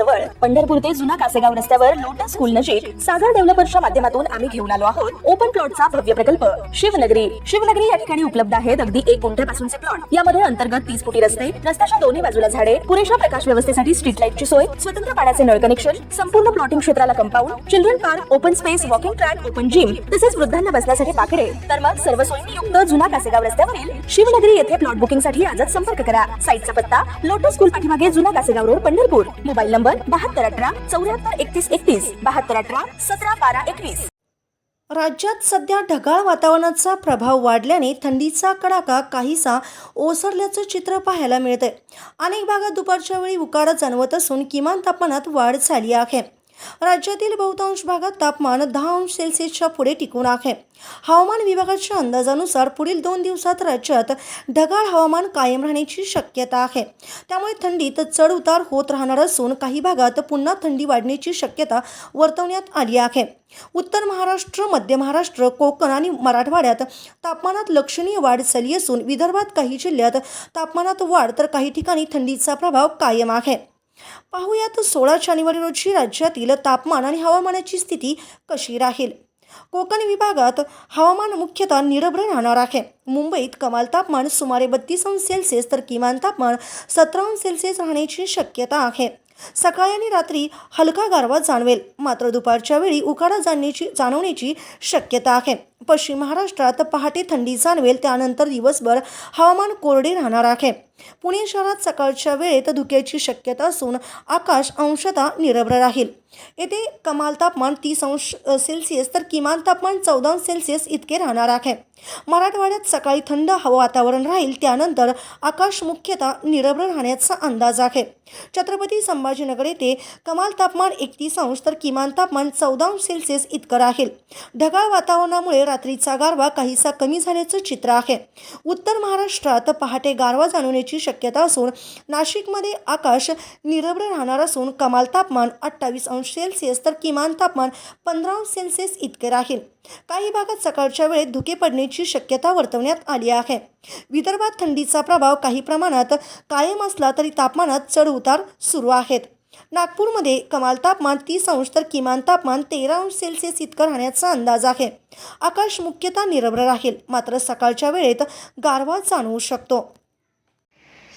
जवळ पंढरपूर ते जुना कासेगाव रस्त्यावर लोटस स्कूल नजीक सागर डेव्हलपर्सच्या माध्यमातून आम्ही घेऊन आलो आहोत ओपन प्लॉटचा भव्य प्रकल्प शिवनगरी या ठिकाणी उपलब्ध आहेत अगदी 1 गुंठ्यापासूनचे प्लॉट। यामध्ये अंतर्गत 30 फुटी रस्ते, रस्त्याच्या दोन्ही बाजूला झाडे, पुरेशा प्रकाश व्यवस्थेसाठी स्ट्रीट लाईटची सोय, स्वतंत्र पाण्याचे नळ कनेक्शन, संपूर्ण प्लॉटिंग क्षेत्राला compound, children park, open space, walking track, open gym तसेच वृद्धांना बसण्यासाठी बाकडे। तर मग सर्व सोयींनी युक्त जुना कासेगाव रस्त्यावरील शिवनगरी येथे प्लॉट बुकिंग साठी आजच संपर्क करा। साईटचा पत्ता लोटस स्कूल पाठीमागे जुना Kasegaon road Pandharpur. Mobile number 7218 743131 7218 171221। राज्यात सध्या ढगाळ वातावरणाचा प्रभाव वाढल्याने थंडीचा कडाका काहीसा ओसरल्याचं चित्र पाहायला मिळतंय। अनेक भागात दुपारच्या वेळी उकाडा जाणवत असून किमान तापमानात वाढ झाली आहे। राज्यातील बहुतांश भागात तापमान 10 अंश सेल्सिअसच्या पुढे टिकून आहे। हवामान विभागाच्या अंदाजानुसार पुढील 2 दिवसात राज्यात ढगाळ हवामान कायम राहण्याची शक्यता आहे। त्यामुळे थंडीत चढ उतार होत राहणार असून काही भागात पुन्हा थंडी वाढण्याची शक्यता वर्तवण्यात आली आहे। उत्तर महाराष्ट्र, मध्य महाराष्ट्र, कोकण आणि मराठवाड्यात तापमानात लक्षणीय वाढ झाली असून विदर्भात काही जिल्ह्यात तापमानात वाढ तर काही ठिकाणी थंडीचा प्रभाव कायम आहे। पाहुयात 16 जानेवारी रोजी राज्यातील तापमान आणि हवामानाची स्थिती कशी राहील। कोकण विभागात हवामान मुख्यतः निरभ्र राहणार आहे। मुंबईत कमाल तापमान सुमारे 32 अंश सेल्सिअस तर किमान तापमान 17 अंश सेल्सिअस राहण्याची शक्यता आहे। सकाळी आणि रात्री हलका गारवा जाणवेल, मात्र दुपारच्या वेळी उकाडा जाणवण्याची शक्यता आहे। पश्चिम महाराष्ट्रात पहाटे थंडी जाणवेल, त्यानंतर दिवसभर हवामान कोरडे राहणार आहे। पुणे शहरात सकाळच्या वेळेत धुक्याची शक्यता असून आकाश अंशतः निरभ्र राहील। येथे कमाल तापमान 30 अंश सेल्सिअस तर किमान तापमान 14 अंश सेल्सिअस इतके राहणार आहे। मराठवाड्यात सकाळी थंड वातावरण राहील, त्यानंतर आकाश मुख्यतः निरभ्र राहण्याचा अंदाज आहे। छत्रपती संभाजीनगर येथे कमाल तापमान 31 अंश तर किमान तापमान 14 अंश सेल्सिअस इतकं राहील। ढगाळ वातावरणामुळे रात्रीचा गारवा काहीसा कमी झाल्याचं चित्र आहे। उत्तर महाराष्ट्रात पहाटे गारवा जाणवण्याची शक्यता असून नाशिकमध्ये आकाश निरभ्र राहणार असून कमाल तापमान 28 अंश सेल्सिअस तर किमान तापमान 15 अंश सेल्सिअस इतके राहील। काही भागात सकाळच्या वेळेत धुके पडण्याची शक्यता वर्तवण्यात आली आहे। विदर्भात थंडीचा प्रभाव काही प्रमाणात कायम असला तरी तापमानात चढ उतार सुरू आहेत। नागपूरमध्ये कमाल तापमान 30 अंश तर किमान तापमान 13 अंश सेल्सिअस इतकं राहण्याचा अंदाज आहे। आकाश मुख्यतः निरभ्र राहील, मात्र सकाळच्या वेळेत गारवा जाणवू शकतो।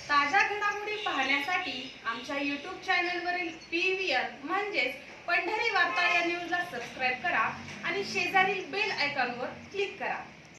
ताज्या घडामोडी पाहण्यासाठी आमच्या YouTube चॅनलवरील PVR म्हणजेच पंढरी वार्ता या न्यूजला सबस्क्राईब करा आणि शेजारील बेल आयकॉनवर क्लिक करा।